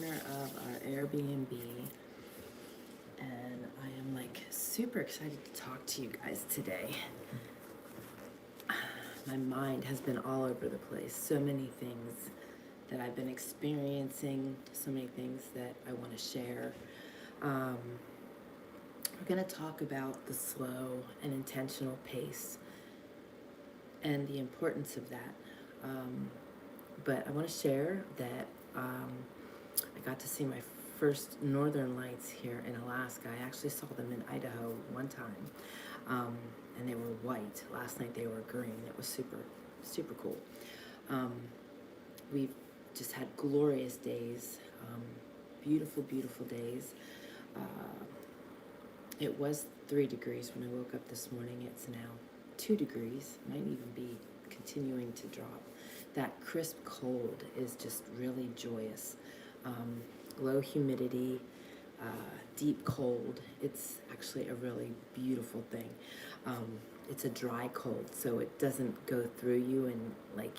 owner of our Airbnb, and I am like super excited to talk to you guys today. My mind has been all over the place. So many things that I've been experiencing, so many things that I want to share. We're going to talk about the slow and intentional pace and the importance of that. But I want to share that I got to see my first northern lights here in Alaska. I actually saw them in Idaho one time, and they were white. Last night they were green. It was super, super cool. We've just had glorious days, beautiful, beautiful days. It was 3 degrees when I woke up this morning. It's now 2 degrees, might even be continuing to drop. That crisp cold is just really joyous. Low humidity, deep cold. It's actually a really beautiful thing. It's a dry cold, so it doesn't go through you and like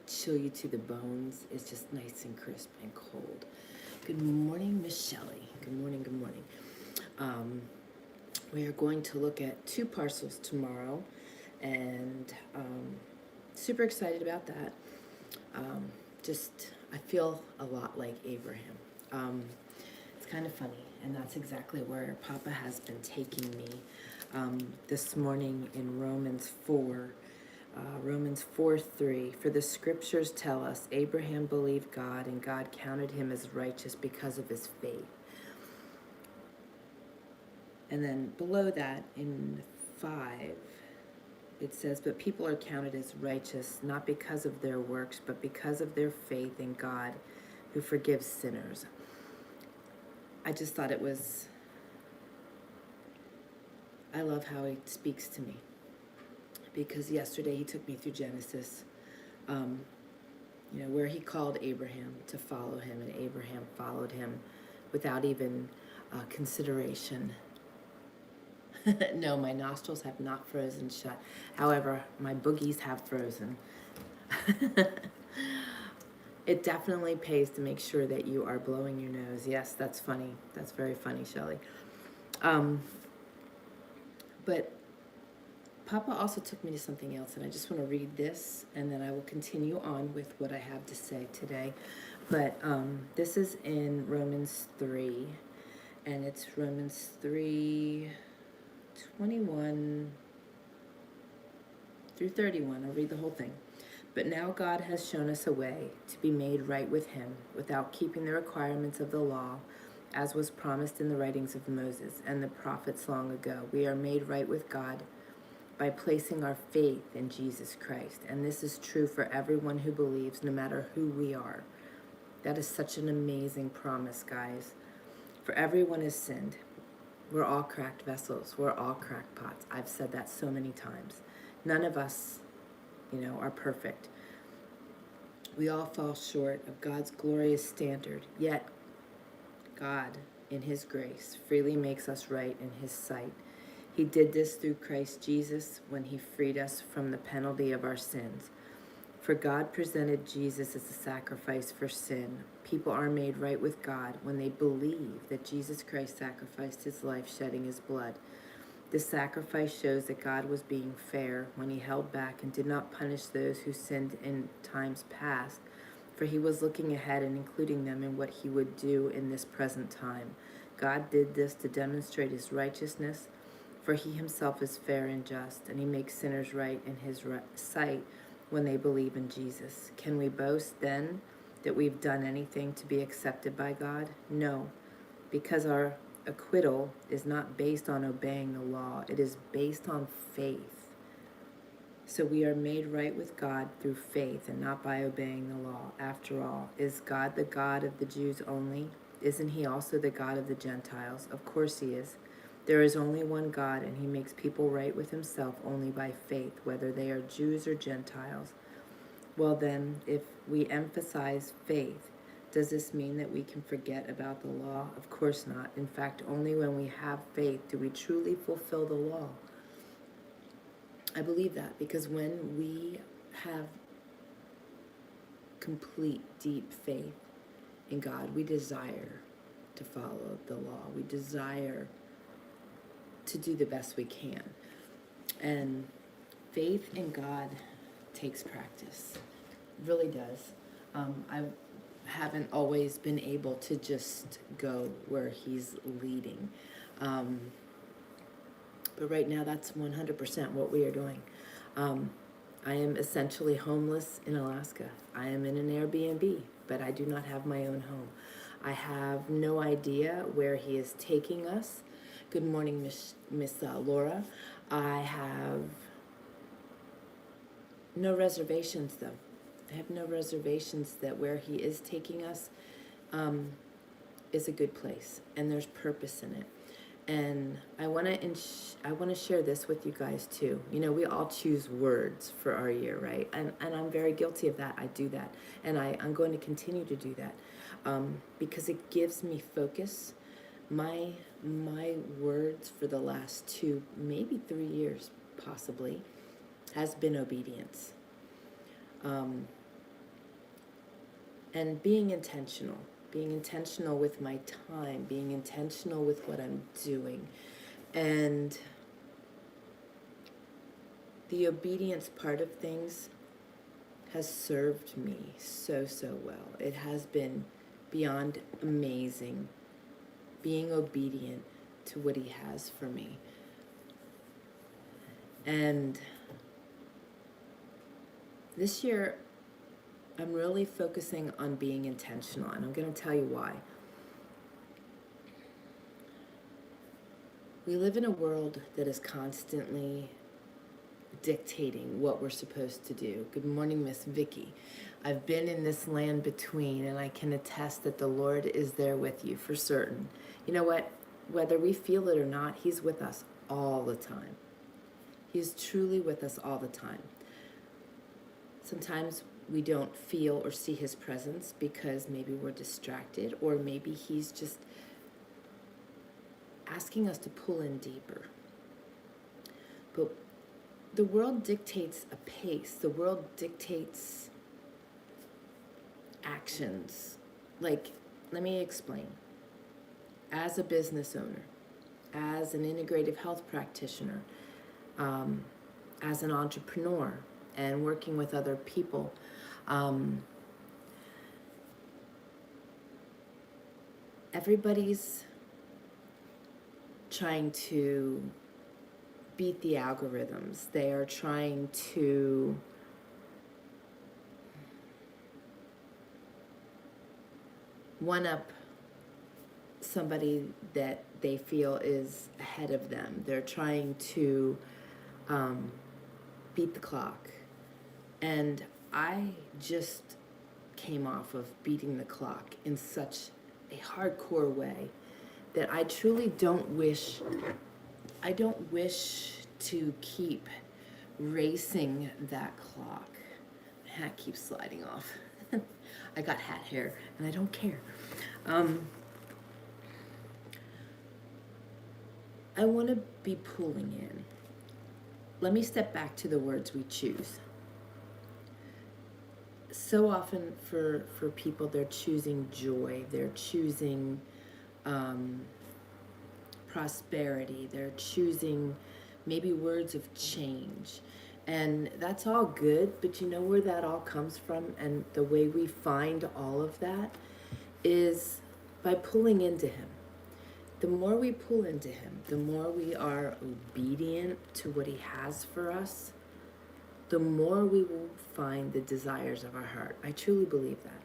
chill you to the bones. It's just nice and crisp and cold. Good morning, Miss Shelley. Good morning, good morning. We are going to look at 2 parcels tomorrow, and super excited about that. I feel a lot like Abraham. It's kind of funny, and that's exactly where Papa has been taking me this morning in Romans 4. Romans 4:3. For the scriptures tell us Abraham believed God, and God counted him as righteous because of his faith. And then below that in 5, it says, but people are counted as righteous not because of their works, but because of their faith in God who forgives sinners. I just thought it was, I love how he speaks to me. Because yesterday he took me through Genesis, where he called Abraham to follow him, and Abraham followed him without even consideration. No, my nostrils have not frozen shut. However, my boogies have frozen. It definitely pays to make sure that you are blowing your nose. Yes, that's funny. That's very funny, Shelley. But Papa also took me to something else, and I just want to read this, and then I will continue on with what I have to say today. But this is in Romans 3, and it's Romans 3:21 through 31. I'll read the whole thing. But now God has shown us a way to be made right with him without keeping the requirements of the law, as was promised in the writings of Moses and the prophets long ago. We are made right with God by placing our faith in Jesus Christ. And this is true for everyone who believes, no matter who we are. That is such an amazing promise, guys. For everyone has sinned. We're all cracked vessels. We're all crackpots. I've said that so many times. None of us, are perfect. We all fall short of God's glorious standard. Yet, God, in his grace, freely makes us right in his sight. He did this through Christ Jesus when he freed us from the penalty of our sins. For God presented Jesus as a sacrifice for sin. People are made right with God when they believe that Jesus Christ sacrificed his life, shedding his blood. This sacrifice shows that God was being fair when he held back and did not punish those who sinned in times past, for he was looking ahead and including them in what he would do in this present time. God did this to demonstrate his righteousness, for he himself is fair and just, and he makes sinners right in his sight when they believe in Jesus. Can we boast then that we've done anything to be accepted by God? No, because our acquittal is not based on obeying the law. It is based on faith. So we are made right with God through faith and not by obeying the law. After all, is God the God of the Jews only? Isn't he also the God of the Gentiles? Of course he is. There is only one God, and he makes people right with himself only by faith, whether they are Jews or Gentiles. Well then, if we emphasize faith, does this mean that we can forget about the law? Of course not. In fact, only when we have faith do we truly fulfill the law. I believe that because when we have complete, deep faith, in God, we desire to follow the law. We desire to do the best we can. And faith in God takes practice. It really does. I haven't always been able to just go where he's leading. But right now, that's 100% what we are doing. I am essentially homeless in Alaska. I am in an Airbnb, but I do not have my own home. I have no idea where he is taking us. Good morning, Miss Laura. I have no reservations, though. I have no reservations that where he is taking us is a good place, and there's purpose in it. And I want to share this with you guys too. You know, we all choose words for our year, right? And I'm very guilty of that. I do that, and I'm going to continue to do that because it gives me focus. My words for the last 2, maybe 3 years, possibly, has been obedience, and being intentional with my time, being intentional with what I'm doing. And the obedience part of things has served me so well. It has been beyond amazing, being obedient to what he has for me. And this year, I'm really focusing on being intentional, and I'm going to tell you why. We live in a world that is constantly dictating what we're supposed to do. Good morning, Miss Vicky. I've been in this land between, and I can attest that the Lord is there with you for certain. You know what? Whether we feel it or not, he's with us all the time. He's truly with us all the time. Sometimes we don't feel or see his presence because maybe we're distracted, or maybe he's just asking us to pull in deeper. But the world dictates a pace. The world dictates actions. Like, let me explain. As a business owner, as an integrative health practitioner, as an entrepreneur, and working with other people, everybody's trying to beat the algorithms. They are trying to one-up somebody that they feel is ahead of them. They're trying to beat the clock. And I just came off of beating the clock in such a hardcore way that I truly don't wish to keep racing that clock. My hat keeps sliding off. I got hat hair and I don't care. I want to be pulling in. Let me step back to the words we choose. So often for people, they're choosing joy, they're choosing prosperity, they're choosing maybe words of change. And that's all good, but you know where that all comes from? And the way we find all of that is by pulling into him. The more we pull into him, the more we are obedient to what he has for us, the more we will find the desires of our heart. I truly believe that.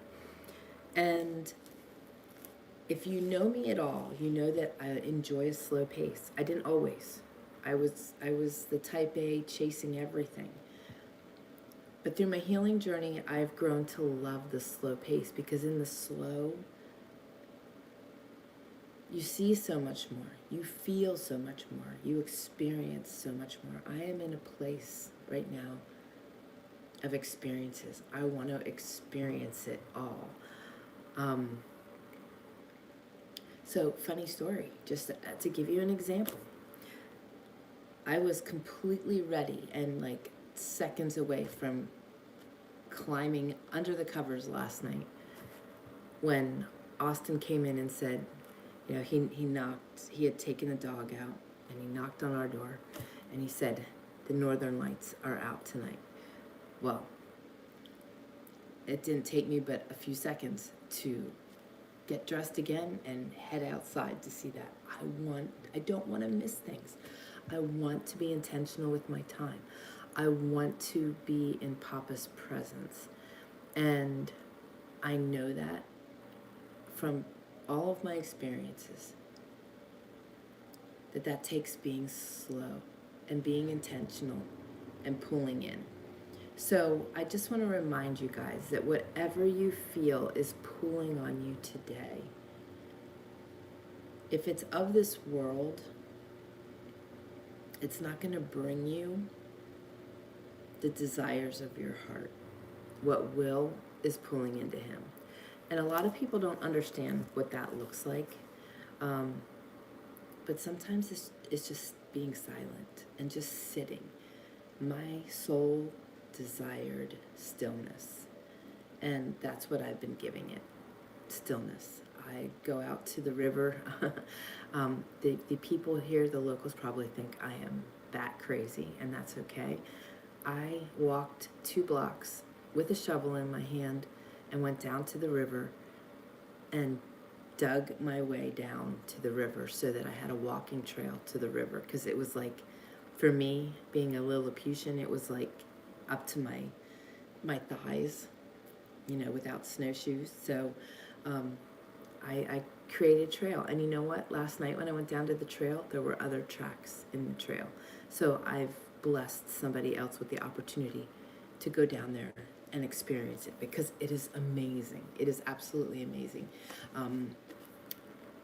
And if you know me at all, you know that I enjoy a slow pace. I didn't always. I was the type A, chasing everything. But through my healing journey, I've grown to love the slow pace, because in the slow, you see so much more. You feel so much more. You experience so much more. I am in a place right now of experiences. I want to experience it all. So, funny story, just to give you an example. I was completely ready and like seconds away from climbing under the covers last night. when Austin came in and said, you know, he had taken the dog out, and he knocked on our door, and he said, the Northern Lights are out tonight. Well, it didn't take me but a few seconds to get dressed again and head outside to see that. I don't want to miss things. I want to be intentional with my time. I want to be in Papa's presence. And I know that from all of my experiences, that takes being slow and being intentional and pulling in. So I just want to remind you guys that whatever you feel is pulling on you today, if it's of this world, it's not going to bring you the desires of your heart. What will is pulling into him. And a lot of people don't understand what that looks like. But sometimes it's just being silent and just sitting. My soul desired stillness. And that's what I've been giving it, stillness. I go out to the river. The people here, the locals, probably think I am bat crazy, and that's okay. I walked 2 blocks with a shovel in my hand and went down to the river and dug my way down to the river so that I had a walking trail to the river, because it was like, for me, being a Lilliputian, it was like up to my thighs, you know, without snowshoes. So I created a trail. And you know what? Last night when I went down to the trail, there were other tracks in the trail. So I've blessed somebody else with the opportunity to go down there and experience it, because it is amazing. It is absolutely amazing.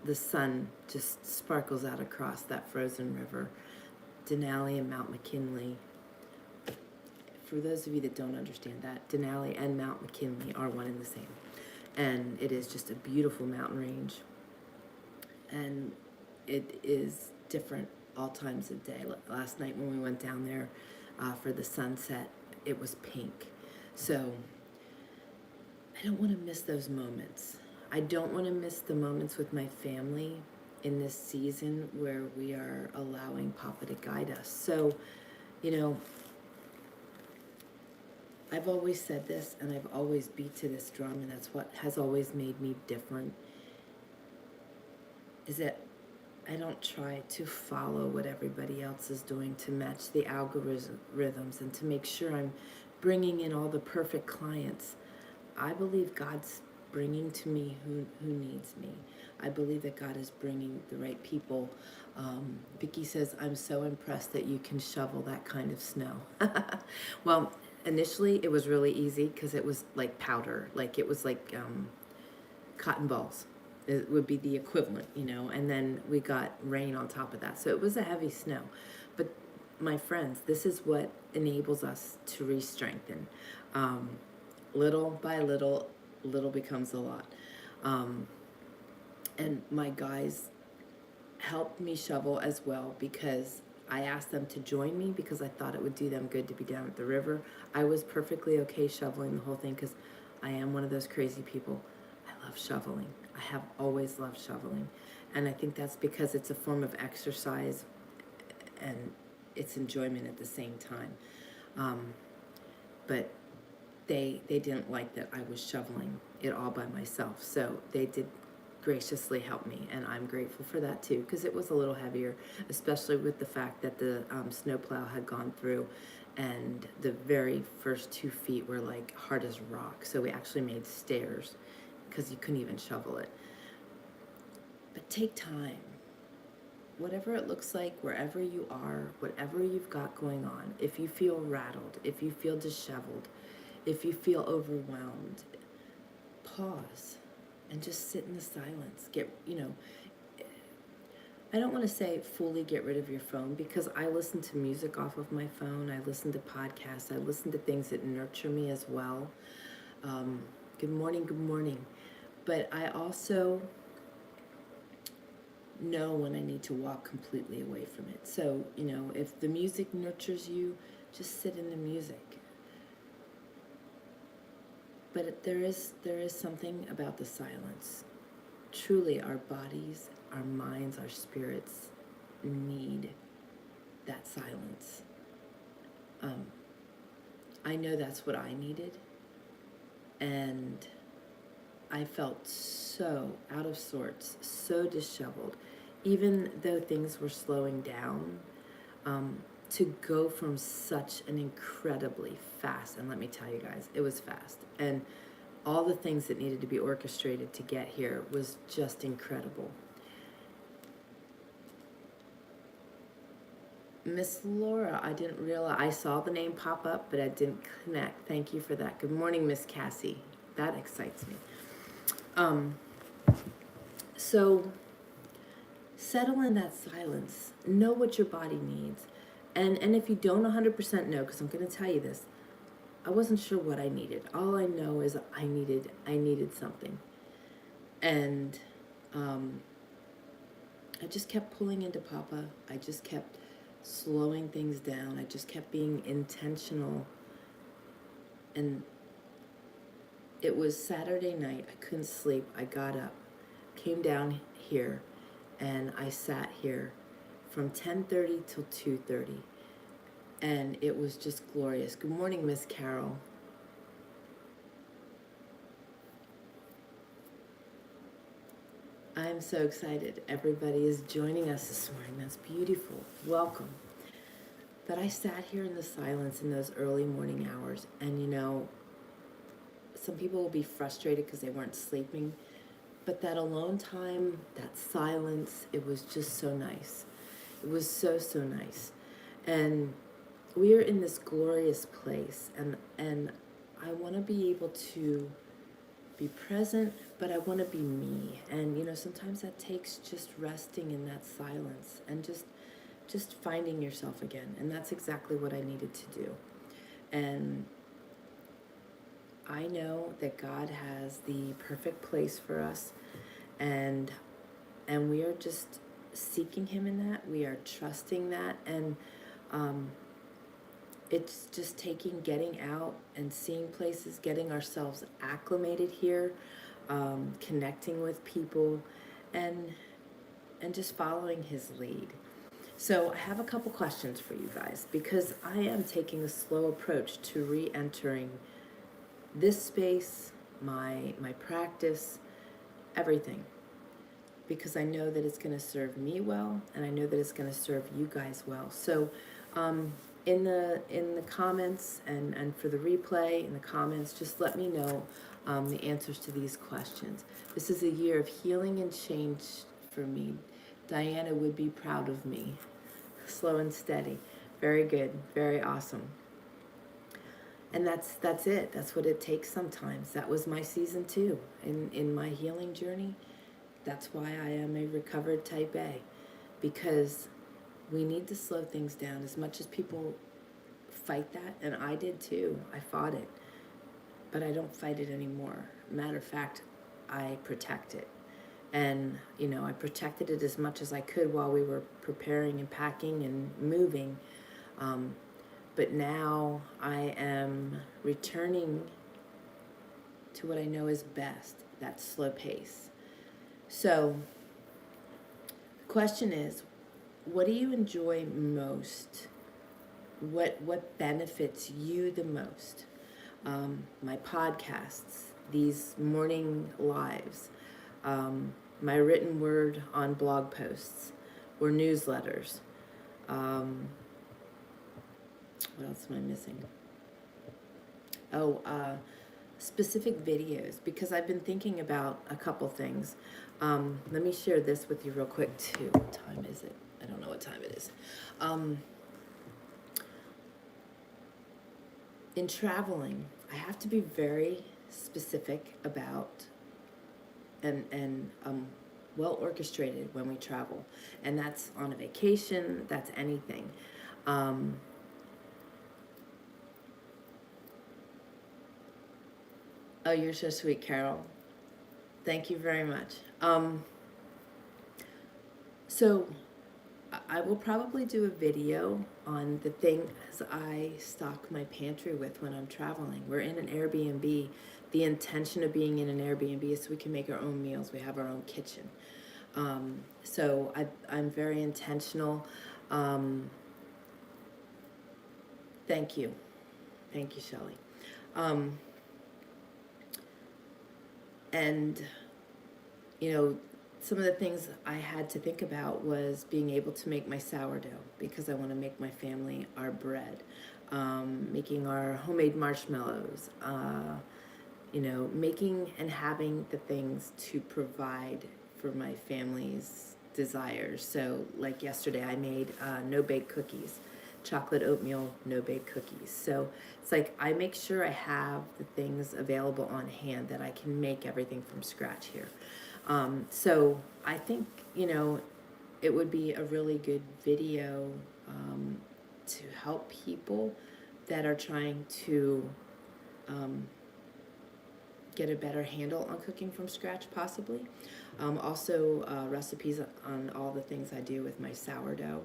The sun just sparkles out across that frozen river. Denali and Mount McKinley. For those of you that don't understand that, Denali and Mount McKinley are one and the same. And it is just a beautiful mountain range. And it is different all times of day. Last night when we went down there for the sunset, it was pink. So I don't want to miss those moments. I don't want to miss the moments with my family in this season where we are allowing Papa to guide us. So, you know, I've always said this, and I've always beat to this drum, and that's what has always made me different, is that I don't try to follow what everybody else is doing to match the algorithms and to make sure I'm bringing in all the perfect clients. I believe God's bringing to me who needs me. I believe that God is bringing the right people. Vicki says, I'm so impressed that you can shovel that kind of snow. Well, initially it was really easy because it was like powder, like it was like cotton balls. It would be the equivalent, you know, and then we got rain on top of that. So it was a heavy snow. But my friends, this is what enables us to re-strengthen. Little by little, little becomes a lot. And my guys helped me shovel as well, because I asked them to join me because I thought it would do them good to be down at the river. I was perfectly okay shoveling the whole thing because I am one of those crazy people. I love shoveling. I have always loved shoveling. And I think that's because it's a form of exercise and it's enjoyment at the same time. But they didn't like that I was shoveling it all by myself. So they did graciously help me, and I'm grateful for that too, because it was a little heavier, especially with the fact that the snowplow had gone through and the very first 2 feet were like hard as rock. So we actually made stairs because you couldn't even shovel it. But take time. Whatever it looks like, wherever you are, whatever you've got going on, if you feel rattled, if you feel disheveled, if you feel overwhelmed, pause and just sit in the silence. I don't want to say fully get rid of your phone, because I listen to music off of my phone. I listen to podcasts. I listen to things that nurture me as well. Good morning, good morning. But I also know when I need to walk completely away from it. So, you know, if the music nurtures you, just sit in the music. but there is something about the silence. Truly, our bodies, our minds, our spirits need that silence. I know that's what I needed, and I felt so out of sorts, so disheveled, even though things were slowing down. To go from such an incredibly fast, and let me tell you guys, it was fast, and all the things that needed to be orchestrated to get here was just incredible. Miss Laura, I didn't realize, I saw the name pop up, but I didn't connect. Thank you for that. Good morning, Miss Cassie. That excites me. So settle in that silence. Know what your body needs. And if you don't 100% know, because I'm going to tell you this, I wasn't sure what I needed. All I know is I needed something. And I just kept pulling into Papa. I just kept slowing things down. I just kept being intentional. And it was Saturday night. I couldn't sleep. I got up, came down here, and I sat here from 10:30 till 2:30. And it was just glorious. Good morning, Miss Carol. I am so excited. Everybody is joining us this morning. That's beautiful. Welcome. But I sat here in the silence in those early morning hours, and you know, some people will be frustrated because they weren't sleeping, but that alone time, that silence, it was just so nice. It was so nice. And we are in this glorious place, and I want to be able to be present, but I want to be me. And you know, sometimes that takes just resting in that silence and just finding yourself again. And that's exactly what I needed to do. And I know that God has the perfect place for us, and we are just seeking him in that. We are trusting that, and it's just getting out and seeing places, getting ourselves acclimated here, connecting with people, and just following his lead. So I have a couple questions for you guys, because I am taking a slow approach to re-entering this space, my practice, everything, because I know that it's going to serve me well, and I know that it's going to serve you guys well. So in the comments and for the replay, in the comments, just let me know the answers to these questions. This is a year of healing and change for me. Diana would be proud of me. Slow and steady. Very good. Very awesome. And that's it. That's what it takes sometimes. That was my season too. In my healing journey, that's why I am a recovered type A, because we need to slow things down. As much as people fight that, and I did too, I fought it, but I don't fight it anymore. Matter of fact, I protect it. And, you know, I protected it as much as I could while we were preparing and packing and moving. But now I am returning to what I know is best, that slow pace. So the question is, what do you enjoy most? What benefits you the most? My podcasts, these morning lives, my written word on blog posts or newsletters. What else am I missing? Specific videos, because I've been thinking about a couple things. Let me share this with you real quick too. What time is it? I don't know what time it is. In traveling, I have to be very specific about and well orchestrated when we travel. And that's on a vacation, that's anything. Oh, you're so sweet, Carol. Thank you very much. So I will probably do a video on the things I stock my pantry with when I'm traveling. We're in an Airbnb the intention of being in an Airbnb is so we can make our own meals. We have our own kitchen. So I'm very intentional. Thank you. Thank you, Shelley. And, you know, some of the things I had to think about was being able to make my sourdough, because I want to make my family our bread, making our homemade marshmallows, you know, making and having the things to provide for my family's desires. So like yesterday I made no-bake cookies, chocolate oatmeal no-bake cookies. So it's like I make sure I have the things available on hand that I can make everything from scratch here. So I think, you know, it would be a really good video to help people that are trying to get a better handle on cooking from scratch, possibly. Also recipes on all the things I do with my sourdough.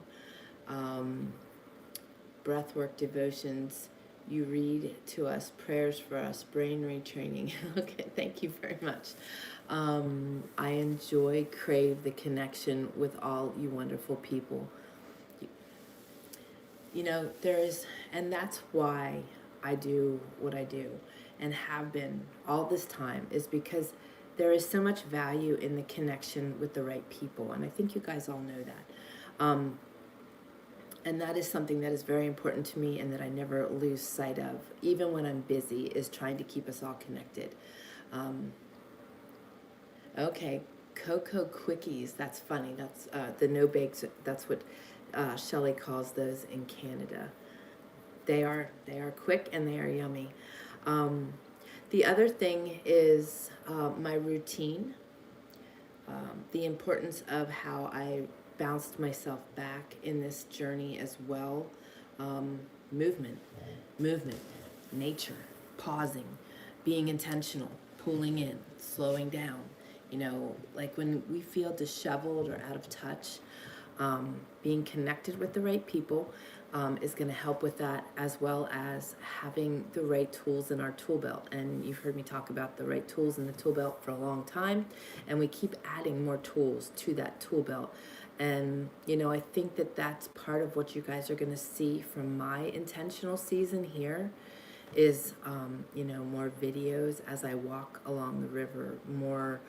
Breathwork devotions. You read to us, prayers for us, brain retraining. Okay, thank you very much. I enjoy, crave the connection with all you wonderful people. You know, and that's why I do what I do and have been all this time, is because there is so much value in the connection with the right people. And I think you guys all know that. And that is something that is very important to me and that I never lose sight of, even when I'm busy, is trying to keep us all connected. Okay, cocoa quickies, that's funny. That's the no-bakes, that's what Shelley calls those in Canada. They are quick and they are yummy. The other thing is my routine, the importance of how I bounced myself back in this journey as well. Movement, nature, pausing, being intentional, pulling in, slowing down. You know, like when we feel disheveled or out of touch, being connected with the right people is going to help with that, as well as having the right tools in our tool belt. And you've heard me talk about the right tools in the tool belt for a long time, and we keep adding more tools to that tool belt. And, you know, I think that that's part of what you guys are going to see from my intentional season here is, you know, more videos as I walk along the river, more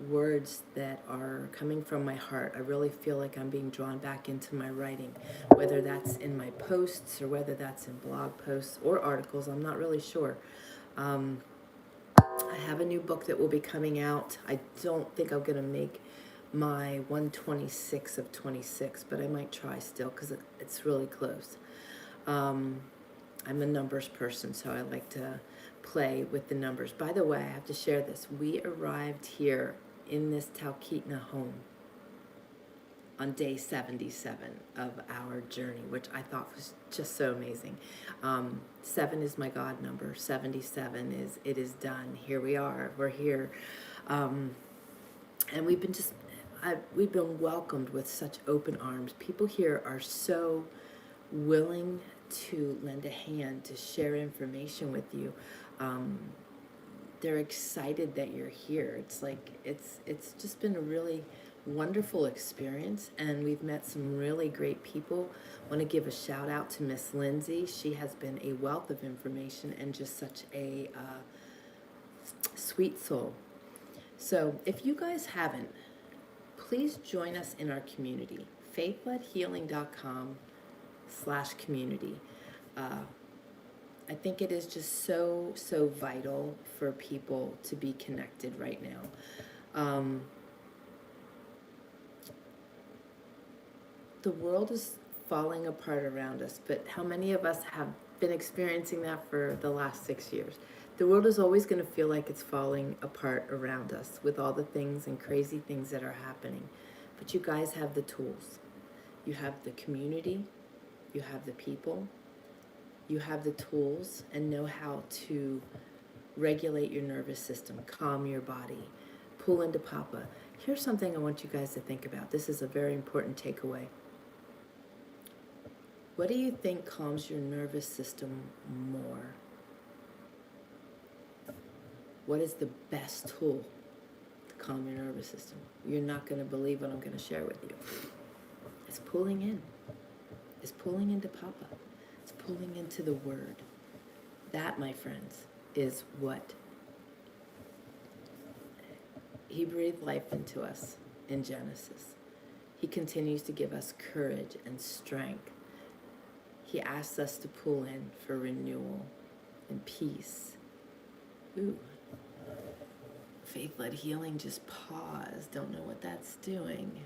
words that are coming from my heart. I really feel like I'm being drawn back into my writing, whether that's in my posts or whether that's in blog posts or articles. I'm not really sure. I have a new book that will be coming out. I don't think I'm going to make my 126 of 26, but I might try still because it's really close. I'm a numbers person, so I like to play with the numbers. By the way, I have to share this. We arrived here in this Talkeetna home on day 77 of our journey, which I thought was just so amazing. 7 is my God number. 77 is it is done. Here we are. We're here. And we've been welcomed with such open arms. People here are so willing to lend a hand, to share information with you. They're excited that you're here. It's like, it's just been a really wonderful experience, and we've met some really great people. I want to give a shout out to Miss Lindsay. She has been a wealth of information and just such a sweet soul. So if you guys haven't, please join us in our community, faithledhealing.com/community. I think it is just so vital for people to be connected right now. The world is falling apart around us, but how many of us have been experiencing that for the last 6 years? The world is always going to feel like it's falling apart around us with all the things and crazy things that are happening. But you guys have the tools. You have the community, you have the people, you have the tools and know how to regulate your nervous system, calm your body, pull into Papa. Here's something I want you guys to think about. This is a very important takeaway. What do you think calms your nervous system more? What is the best tool to calm your nervous system? You're not going to believe what I'm going to share with you. It's pulling in. It's pulling into Papa. It's pulling into the Word. That, my friends, is what He breathed life into us in Genesis. He continues to give us courage and strength. He asks us to pull in for renewal and peace. Ooh. Faith-led healing just paused. Don't know what that's doing.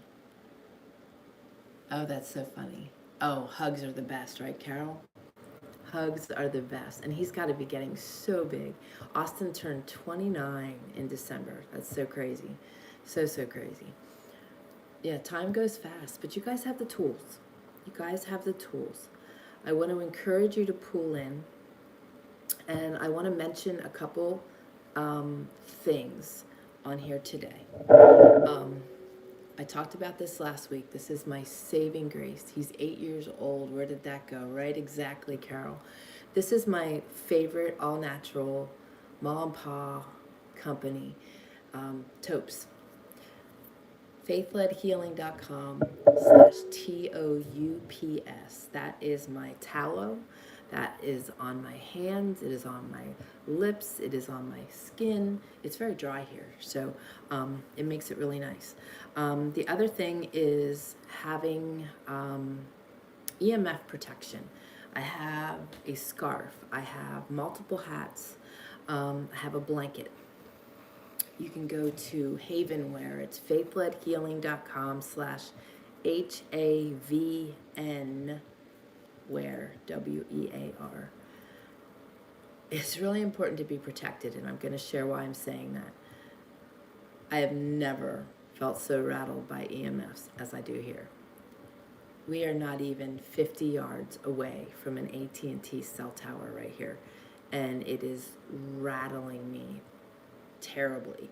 Oh, that's so funny. Oh, hugs are the best, right, Carol? Hugs are the best. And he's got to be getting so big. Austin turned 29 in December. That's so crazy. So crazy. Yeah, time goes fast, but you guys have the tools. You guys have the tools. I want to encourage you to pull in, and I want to mention a couple things on here today. I talked about this last week. This is my saving grace. He's 8 years old. Where did that go? Right, exactly, Carol. This is my favorite all-natural ma and pa company, Topes. faithledhealing.com/TOUPS. That is my tallow. That is on my hands. It is on my lips. It is on my skin. It's very dry here, so it makes it really nice. The other thing is having EMF protection. I have a scarf. I have multiple hats. I have a blanket. You can go to Havenwear. It's faithledhealing.com/HAVN wear, WEAR. It's really important to be protected, and I'm going to share why I'm saying that. I have never felt so rattled by EMFs as I do here. We are not even 50 yards away from an AT&T cell tower right here, and it is rattling me terribly.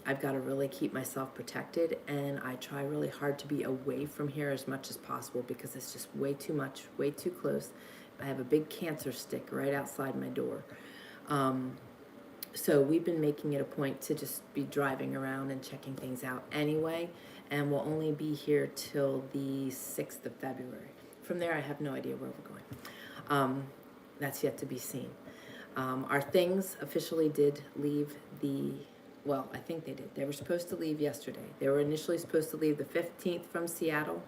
I've got to really keep myself protected, and I try really hard to be away from here as much as possible because it's just way too much, way too close. I have a big cancer stick right outside my door. So we've been making it a point to just be driving around and checking things out anyway, and we'll only be here till the 6th of February. From there, I have no idea where we're going. That's yet to be seen. Our things officially did leave well, I think they did. They were supposed to leave yesterday. They were initially supposed to leave the 15th from Seattle,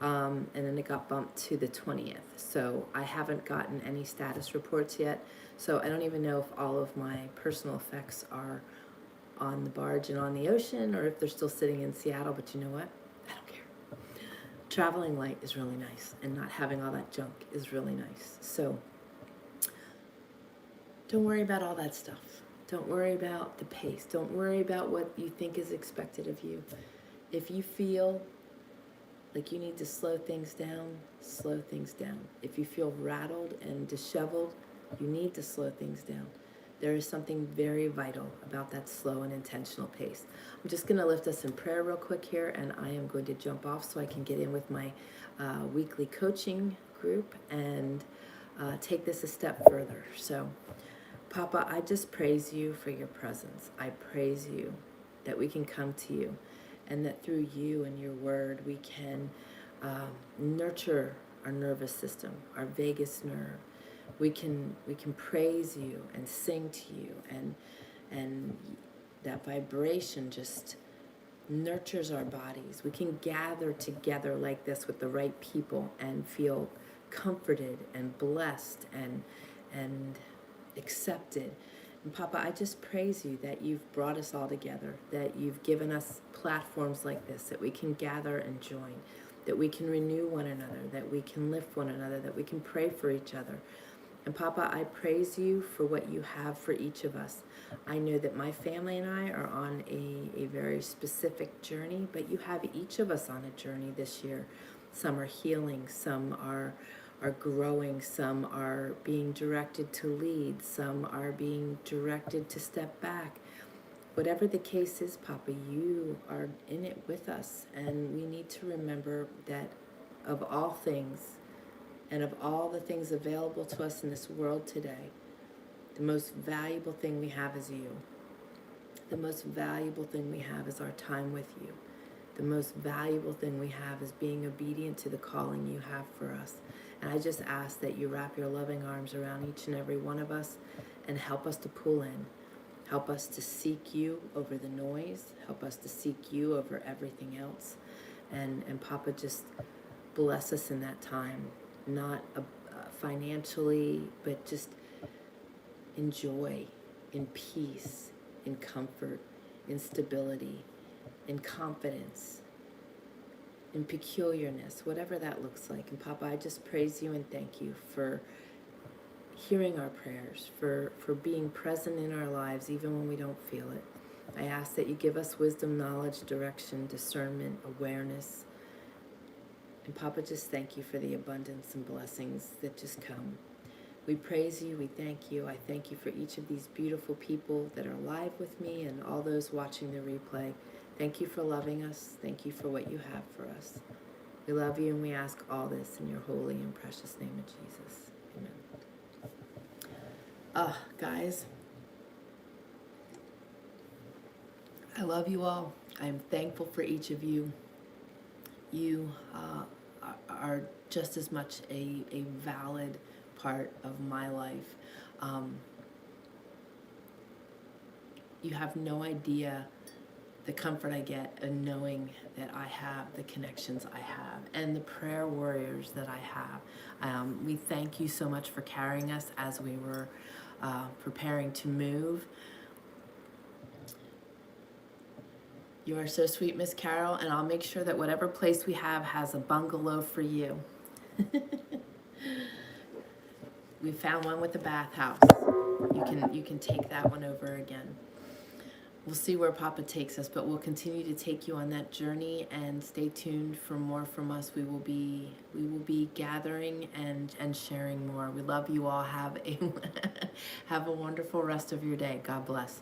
and then it got bumped to the 20th. So I haven't gotten any status reports yet. So I don't even know if all of my personal effects are on the barge and on the ocean, or if they're still sitting in Seattle. But you know what? I don't care. Traveling light is really nice, and not having all that junk is really nice. So don't worry about all that stuff. Don't worry about the pace. Don't worry about what you think is expected of you. If you feel like you need to slow things down, slow things down. If you feel rattled and disheveled, you need to slow things down. There is something very vital about that slow and intentional pace. I'm just going to lift us in prayer real quick here, and I am going to jump off so I can get in with my weekly coaching group and take this a step further. So, Papa, I just praise you for your presence. I praise you that we can come to you, and that through you and your word we can nurture our nervous system, our vagus nerve. We can praise you and sing to you, and that vibration just nurtures our bodies. We can gather together like this with the right people and feel comforted and blessed and accepted. And Papa, I just praise you that you've brought us all together, that you've given us platforms like this, that we can gather and join, that we can renew one another, that we can lift one another, that we can pray for each other. And Papa, I praise you for what you have for each of us. I know that my family and I are on a very specific journey, but you have each of us on a journey this year. Some are healing, some are growing, some are being directed to lead, some are being directed to step back. Whatever the case is, Papa, you are in it with us, and we need to remember that of all things, and of all the things available to us in this world today, The most valuable thing we have is you. The most valuable thing we have is our time with you. The most valuable thing we have is being obedient to the calling you have for us. And I just ask that you wrap your loving arms around each and every one of us and help us to pull in. Help us to seek you over the noise. Help us to seek you over everything else. And Papa, just bless us in that time. Not financially, but just in joy, in peace, in comfort, in stability, in confidence, in peculiarness, whatever that looks like. And Papa, I just praise you and thank you for hearing our prayers, for being present in our lives even when we don't feel it. I ask that you give us wisdom, knowledge, direction, discernment, awareness. And Papa, just thank you for the abundance and blessings that just come. We praise you, we thank you. I thank you for each of these beautiful people that are live with me and all those watching the replay. Thank you for loving us. Thank you for what you have for us. We love you and we ask all this in your holy and precious name of Jesus. Amen. Guys, I love you all. I'm thankful for each of you. You are just as much a valid part of my life. You have no idea the comfort I get in knowing that I have the connections I have and the prayer warriors that I have. We thank you so much for carrying us as we were preparing to move. You are so sweet, Miss Carol, and I'll make sure that whatever place we have has a bungalow for you. We found one with a bathhouse. You can take that one over again. We'll see where Papa takes us, but we'll continue to take you on that journey, and stay tuned for more from us. We will be gathering and sharing more. We love you all. Have a wonderful rest of your day. God bless.